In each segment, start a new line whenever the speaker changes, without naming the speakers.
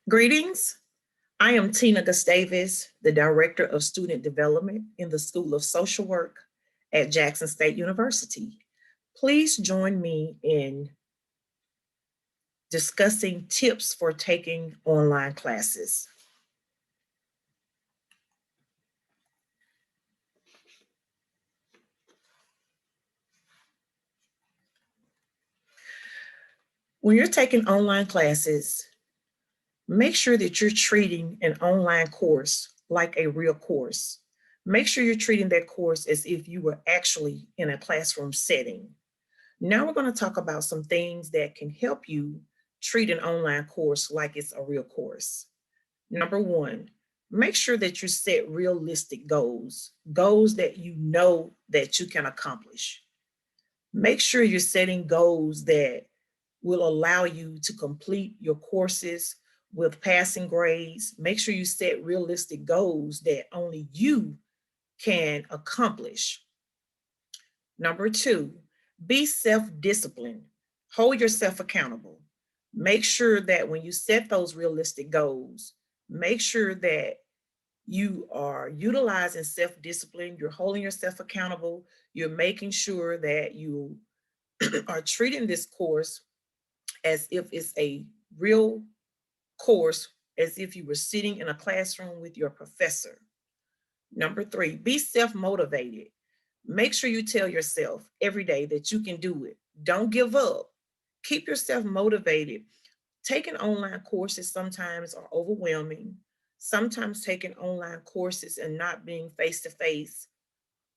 Greetings. I am Tina Gustavus, the Director of Student Development in the School of Social Work at Jackson State University. Please join me in discussing tips for taking online classes. When you're taking online classes, make sure that you're treating an online course like a real course. Make sure you're treating that course as if you were actually in a classroom setting. Now we're going to talk about some things that can help you treat an online course like it's a real course. Number one, make sure that you set realistic goals, goals that you know that you can accomplish. Make sure you're setting goals that will allow you to complete your courses with passing grades. Make sure you set realistic goals that only you can accomplish. Number two, be self-disciplined. Hold yourself accountable. Make sure that when you set those realistic goals, make sure that you are utilizing self-discipline, you're holding yourself accountable, you're making sure that you are treating this course as if it's a real course, as if you were sitting in a classroom with your professor. Number three, be self-motivated. Make sure you tell yourself every day that you can do it. Don't give up. Keep yourself motivated. Taking online courses sometimes are overwhelming. Sometimes taking online courses and not being face to face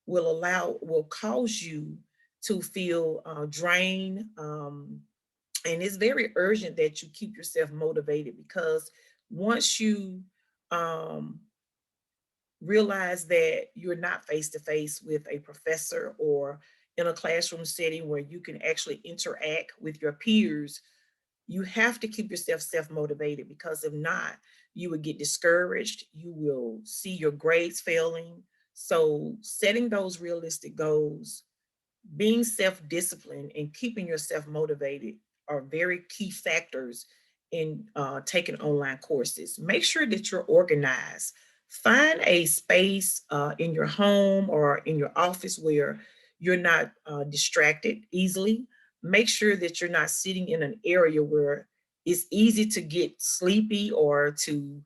will cause you to feel drained. And it's very urgent that you keep yourself motivated because once you um, realize that you're not face to face with a professor or in a classroom setting where you can actually interact with your peers, you have to keep yourself self-motivated because if not, you would get discouraged. You will see your grades failing. So setting those realistic goals, being self-disciplined and keeping yourself motivated are very key factors in taking online courses. Make sure that you're organized. Find a space in your home or in your office where you're not distracted easily. Make sure that you're not sitting in an area where it's easy to get sleepy or to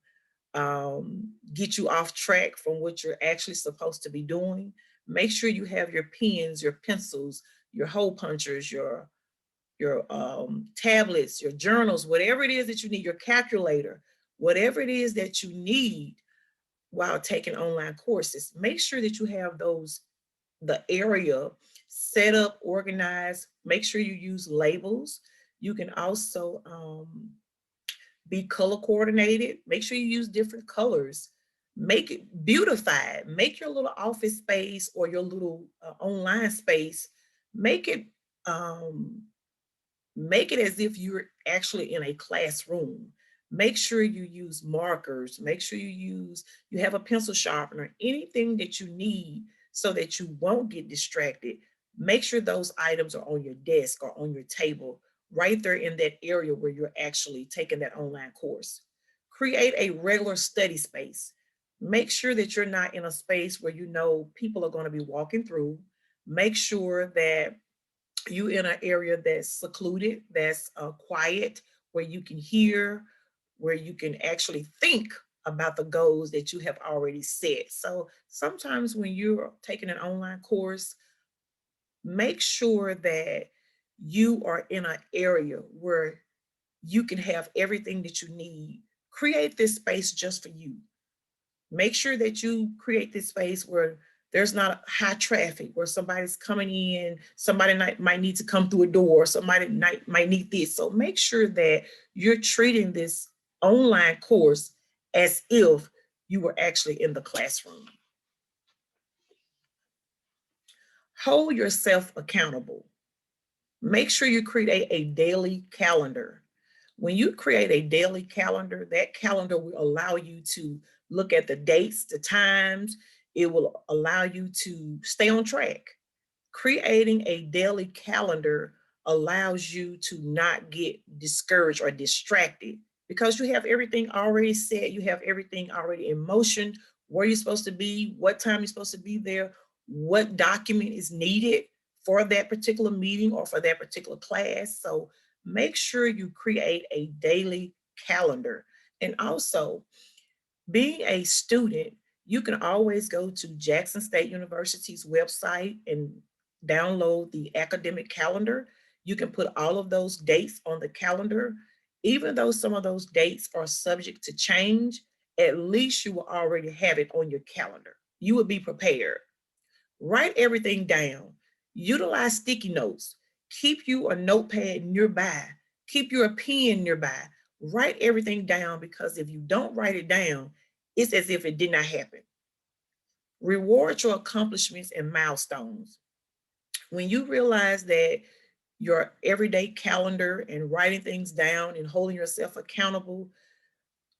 get you off track from what you're actually supposed to be doing. Make sure you have your pens, your pencils, your hole punchers, your tablets, your journals, whatever it is that you need, your calculator, whatever it is that you need while taking online courses. Make sure that you have the area set up, organized. Make sure you use labels. You can also be color coordinated. Make sure you use different colors. Make it beautified. Make your little office space or your little online space. Make it um, make it as if you're actually in a classroom. Make sure you use markers. Make sure you have a pencil sharpener. Anything that you need so that you won't get distracted. Make sure those items are on your desk or on your table right there in that area where you're actually taking that online course. Create a regular study space. Make sure that you're not in a space where you know people are going to be walking through. Make sure that you in an area that's secluded, that's quiet, where you can hear, where you can actually think about the goals that you have already set. So sometimes when you're taking an online course, make sure that you are in an area where you can have everything that you need. Create this space just for you. Make sure that you create this space where there's not high traffic, where somebody's coming in, somebody might need to come through a door, somebody might need this. So make sure that you're treating this online course as if you were actually in the classroom. Hold yourself accountable. Make sure you create a daily calendar. When you create a daily calendar, that calendar will allow you to look at the dates, the times. It will allow you to stay on track. Creating a daily calendar allows you to not get discouraged or distracted because you have everything already set. You have everything already in motion, where you're supposed to be, what time you're supposed to be there, what document is needed for that particular meeting or for that particular class. So make sure you create a daily calendar. And also, being a student, you can always go to Jackson State University's website and download the academic calendar. You can put all of those dates on the calendar. Even though some of those dates are subject to change, at least you will already have it on your calendar. You will be prepared. Write everything down. Utilize sticky notes. Keep you a notepad nearby. Keep your pen nearby. Write everything down, because if you don't write it down, it's as if it did not happen. Reward your accomplishments and milestones. When you realize that your everyday calendar and writing things down and holding yourself accountable,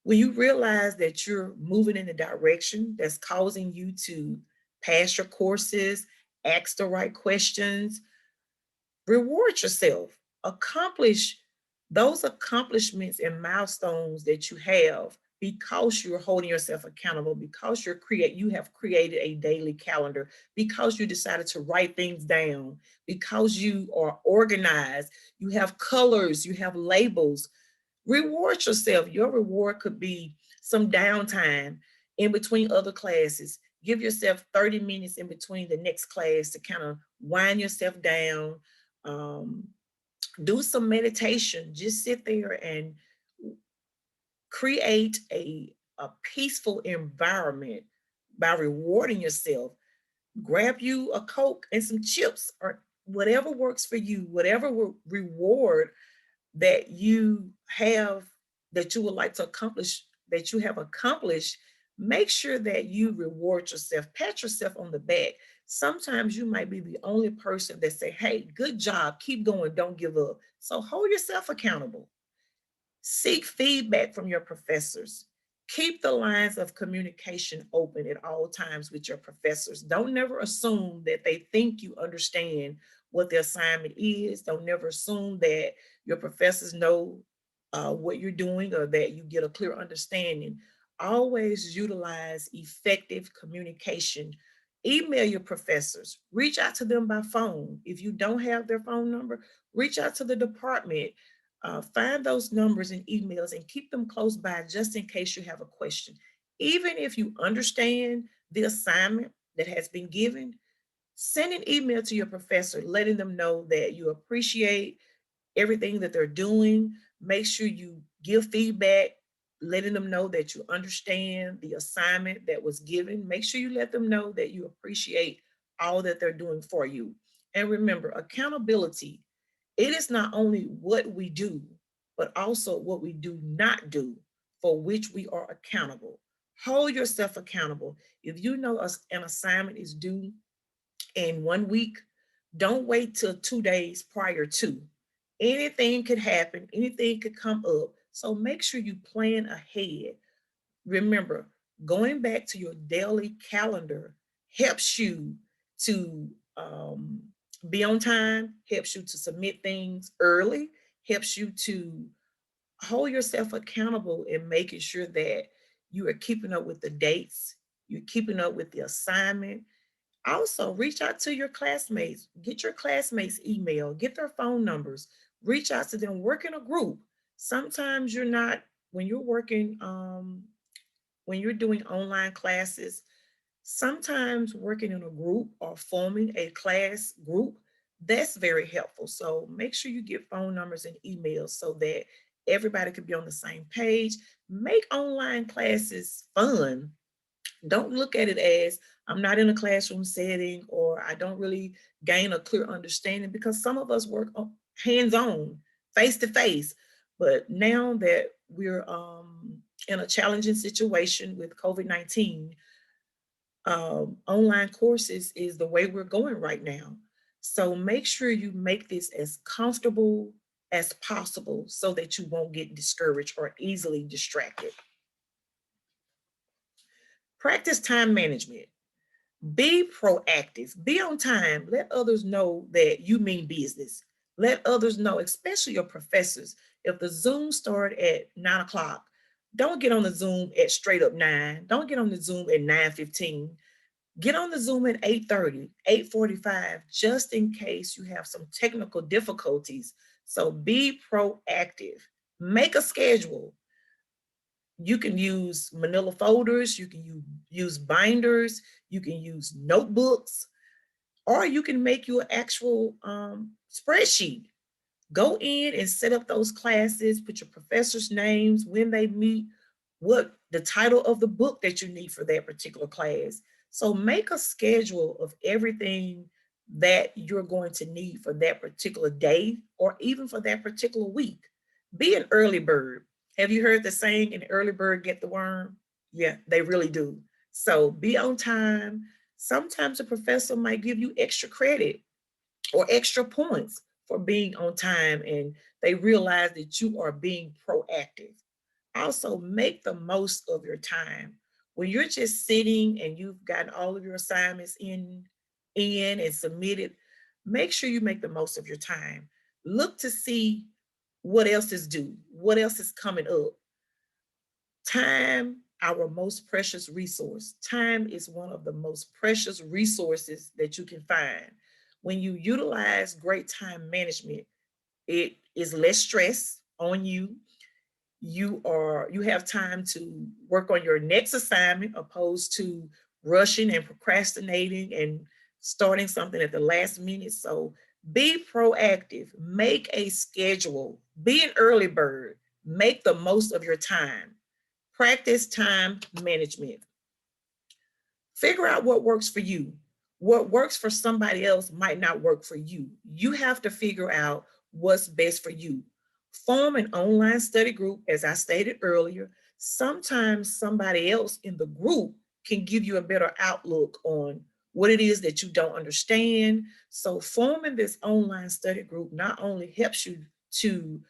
when you realize that you're moving in a direction that's causing you to pass your courses, ask the right questions, reward yourself, accomplish those accomplishments and milestones that you have, because you're holding yourself accountable, because you have created a daily calendar, because you decided to write things down, because you are organized, you have colors, you have labels. Reward yourself. Your reward could be some downtime in between other classes. Give yourself 30 minutes in between the next class to kind of wind yourself down. Um, do some meditation. Just sit there and create a peaceful environment by rewarding yourself. Grab you a Coke and some chips, or whatever works for you, whatever reward that you have, that you would like to accomplish, that you have accomplished. Make sure that you reward yourself, pat yourself on the back. Sometimes you might be the only person that say, hey, good job, keep going, don't give up. So hold yourself accountable. Seek feedback from your professors. Keep the lines of communication open at all times with your professors. Don't never assume that they think you understand what the assignment is. Don't never assume that your professors know what you're doing, or that you get a clear understanding. Always utilize effective communication. Email your professors. Reach out to them by phone. If you don't have their phone number, reach out to the department. Find those numbers and emails and keep them close by, just in case you have a question. Even if you understand the assignment that has been given, send an email to your professor letting them know that you appreciate everything that they're doing. Make sure you give feedback, letting them know that you understand the assignment that was given. Make sure you let them know that you appreciate all that they're doing for you. And remember, accountability, it is not only what we do, but also what we do not do, for which we are accountable. Hold yourself accountable. If you know an assignment is due in 1 week, don't wait till 2 days prior to. Anything could happen, anything could come up. So make sure you plan ahead. Remember, going back to your daily calendar helps you to be on time, helps you to submit things early, helps you to hold yourself accountable in making sure that you are keeping up with the dates, you're keeping up with the assignment. Also, reach out to your classmates, get your classmates' email, get their phone numbers, reach out to them, work in a group. Sometimes you're not, when you're working, when you're doing online classes, sometimes working in a group or forming a class group, that's very helpful. So make sure you get phone numbers and emails so that everybody can be on the same page. Make online classes fun. Don't look at it as I'm not in a classroom setting, or I don't really gain a clear understanding, because some of us work hands on, face to face. But now that we're in a challenging situation with COVID-19, online courses is the way we're going right now. So make sure you make this as comfortable as possible so that you won't get discouraged or easily distracted. Practice time management. Be proactive, be on time, let others know that you mean business. Let others know, especially your professors. If the Zoom start at 9 o'clock, don't get on the Zoom at straight up 9. Don't get on the Zoom at 9:15. Get on the Zoom at 8:30, 8:45, just in case you have some technical difficulties. So be proactive. Make a schedule. You can use manila folders, you can use binders, you can use notebooks, or you can make your actual spreadsheet. Go in and set up those classes, put your professors' names, when they meet, what the title of the book that you need for that particular class. So make a schedule of everything that you're going to need for that particular day or even for that particular week. Be an early bird. Have you heard the saying, an early bird get the worm? Yeah, they really do. So be on time. Sometimes a professor might give you extra credit or extra points for being on time, and they realize that you are being proactive. Also, make the most of your time. When you're just sitting and you've gotten all of your assignments in and submitted, make sure you make the most of your time. Look to see what else is due, what else is coming up. Time, our most precious resource. Time is one of the most precious resources that you can find. When you utilize great time management, it is less stress on you. You have time to work on your next assignment opposed to rushing and procrastinating and starting something at the last minute. So be proactive, make a schedule, be an early bird, make the most of your time. Practice time management. Figure out what works for you. What works for somebody else might not work for you. You have to figure out what's best for you. Form an online study group, as I stated earlier. Sometimes somebody else in the group can give you a better outlook on what it is that you don't understand. So forming this online study group not only helps you to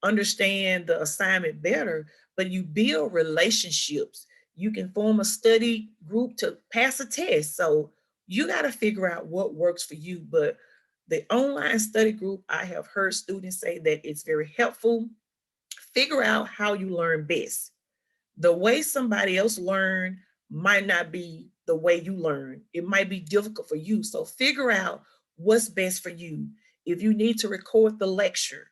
understand the assignment better, but you build relationships. You can form a study group to pass a test. So you got to figure out what works for you. But the online study group, I have heard students say that it's very helpful. Figure out how you learn best. The way somebody else learned might not be the way you learn. It might be difficult for you. So figure out what's best for you. If you need to record the lecture,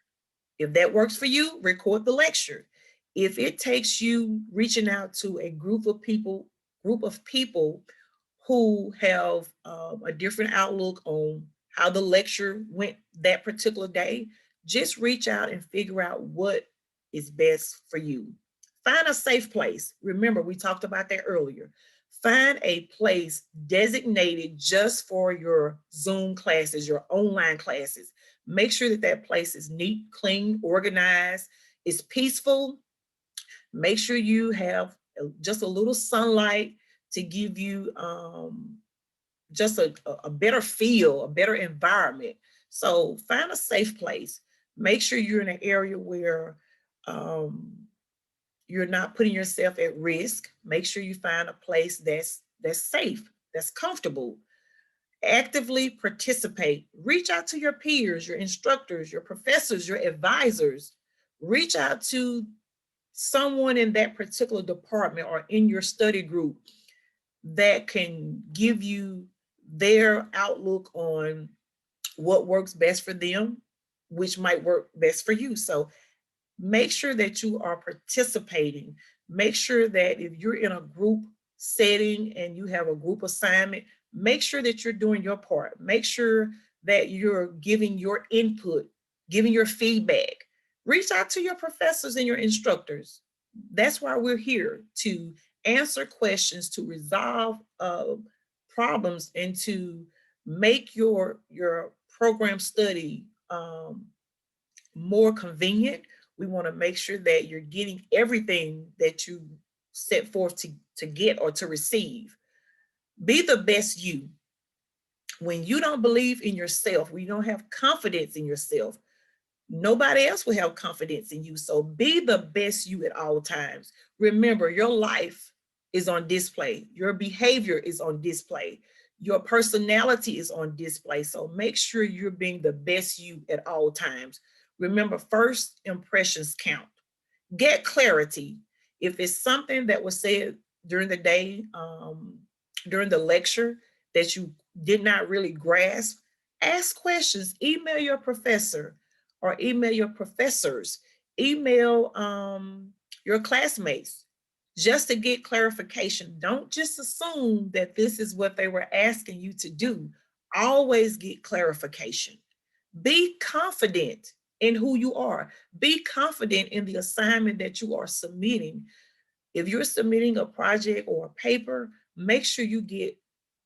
if that works for you, record the lecture. If it takes you reaching out to a group of people who have a different outlook on how the lecture went that particular day, just reach out and figure out what is best for you. Find a safe place. Remember, we talked about that earlier. Find a place designated just for your Zoom classes, your online classes. Make sure that that place is neat, clean, organized, is peaceful. Make sure you have just a little sunlight to give you just a better feel, a better environment. So find a safe place. Make sure you're in an area where you're not putting yourself at risk. Make sure you find a place that's safe, that's comfortable. Actively participate. Reach out to your peers, your instructors, your professors, your advisors. Reach out to someone in that particular department or in your study group that can give you their outlook on what works best for them, which might work best for you. So make sure that you are participating. Make sure that if you're in a group setting and you have a group assignment, make sure that you're doing your part. Make sure that you're giving your input, giving your feedback. Reach out to your professors and your instructors. That's why we're here, to answer questions, to resolve problems, and to make your program study more convenient. We want to make sure that you're getting everything that you set forth to get or to receive. Be the best you. When you don't believe in yourself, when you don't have confidence in yourself, nobody else will have confidence in you. So be the best you at all times. Remember, your life is on display. Your behavior is on display. Your personality is on display. So make sure you're being the best you at all times. Remember, first impressions count. Get clarity. If it's something that was said during the day, during the lecture that you did not really grasp, ask questions. Email your professor or email your professors. Email your classmates just to get clarification. Don't just assume that this is what they were asking you to do. Always get clarification. Be confident in who you are. Be confident in the assignment that you are submitting. If you're submitting a project or a paper, make sure you get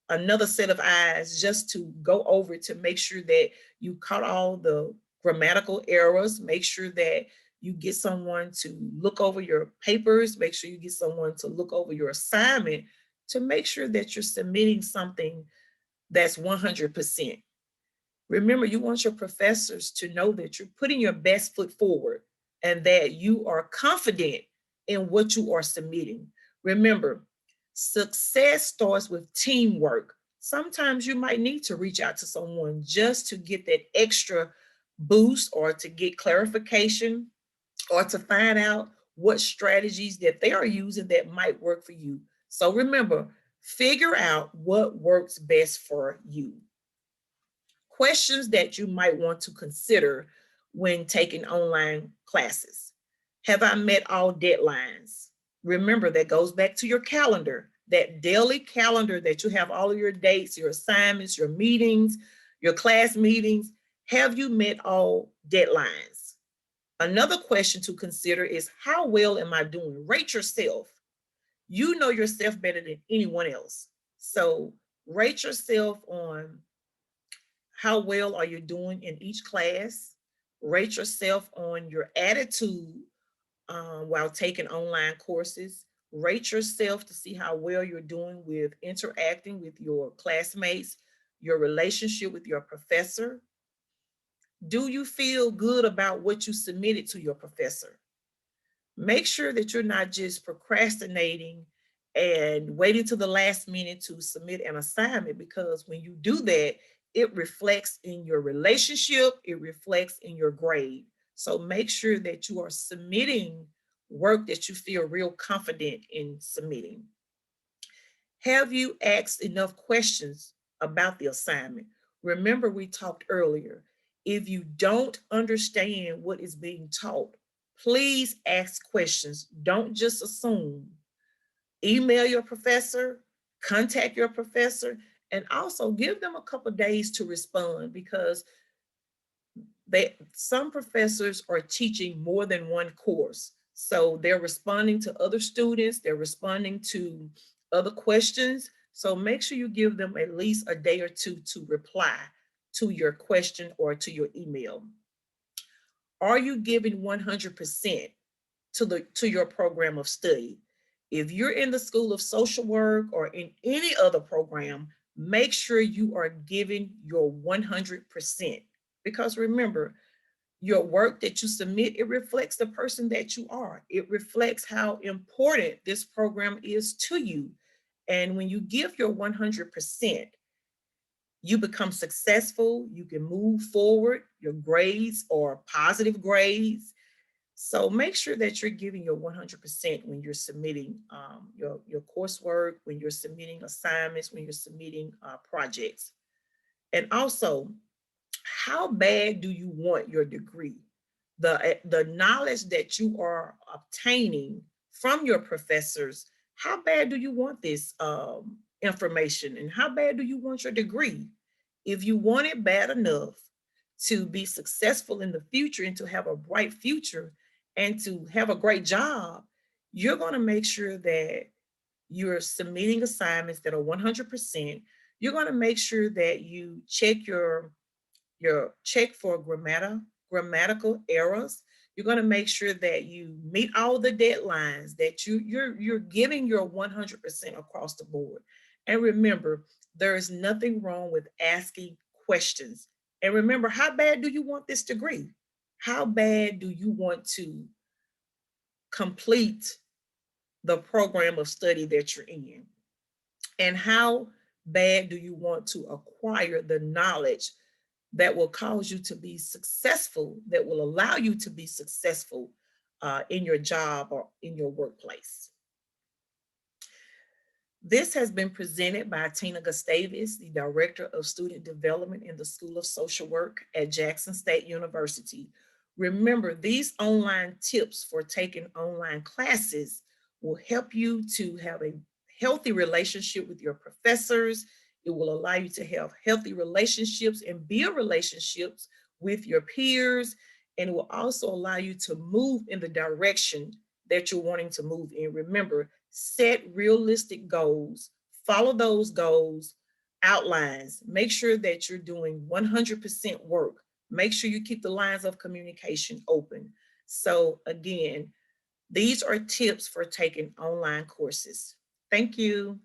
another set of eyes just to go over it to make sure that you caught all the grammatical errors. Make sure that you get someone to look over your papers. Make sure you get someone to look over your assignment to make sure that you're submitting something that's 100%. Remember, you want your professors to know that you're putting your best foot forward and that you are confident in what you are submitting. Remember, success starts with teamwork. Sometimes you might need to reach out to someone just to get that extra boost or to get clarification or to find out what strategies that they are using that might work for you. So remember, figure out what works best for you. Questions that you might want to consider when taking online classes. Have I met all deadlines? Remember, that goes back to your calendar, that daily calendar that you have all of your dates, your assignments, your meetings, your class meetings. Have you met all deadlines? Another question to consider is, how well am I doing? Rate yourself. You know yourself better than anyone else. So rate yourself on how well are you doing in each class. Rate yourself on your attitude while taking online courses. Rate yourself to see how well you're doing with interacting with your classmates, your relationship with your professor. Do you feel good about what you submitted to your professor? Make sure that you're not just procrastinating and waiting to the last minute to submit an assignment, because when you do that, it reflects in your relationship, it reflects in your grade. So make sure that you are submitting work that you feel real confident in submitting. Have you asked enough questions about the assignment? Remember, we talked earlier, if you don't understand what is being taught, please ask questions. Don't just assume. Email your professor, contact your professor, and also give them a couple days to respond, because some professors are teaching more than one course. So they're responding to other students, they're responding to other questions. So make sure you give them at least a day or two to reply to your question or to your email. Are you giving 100% to your program of study? If you're in the School of Social Work or in any other program, make sure you are giving your 100%. Because remember, your work that you submit, it reflects the person that you are. It reflects how important this program is to you. And when you give your 100%, you become successful, you can move forward, your grades are positive grades. So make sure that you're giving your 100% when you're submitting your coursework, when you're submitting assignments, when you're submitting projects. And also, how bad do you want your degree? The knowledge that you are obtaining from your professors, how bad do you want this information, and how bad do you want your degree? If you want it bad enough to be successful in the future and to have a bright future and to have a great job, you're going to make sure that you're submitting assignments that are 100%. You're going to make sure that you check check for grammatical errors. You're going to make sure that you meet all the deadlines, that you're giving your 100% across the board. And remember, there is nothing wrong with asking questions. And remember, how bad do you want this degree? How bad do you want to complete the program of study that you're in? And how bad do you want to acquire the knowledge that will cause you to be successful, that will allow you to be successful in your job or in your workplace. This has been presented by Tina Gustavus, the Director of Student Development in the School of Social Work at Jackson State University. Remember, these online tips for taking online classes will help you to have a healthy relationship with your professors. It will allow you to have healthy relationships and build relationships with your peers. And it will also allow you to move in the direction that you're wanting to move in. Remember, set realistic goals, follow those goals, outlines, make sure that you're doing 100% work. Make sure you keep the lines of communication open. So again, these are tips for taking online courses. Thank you.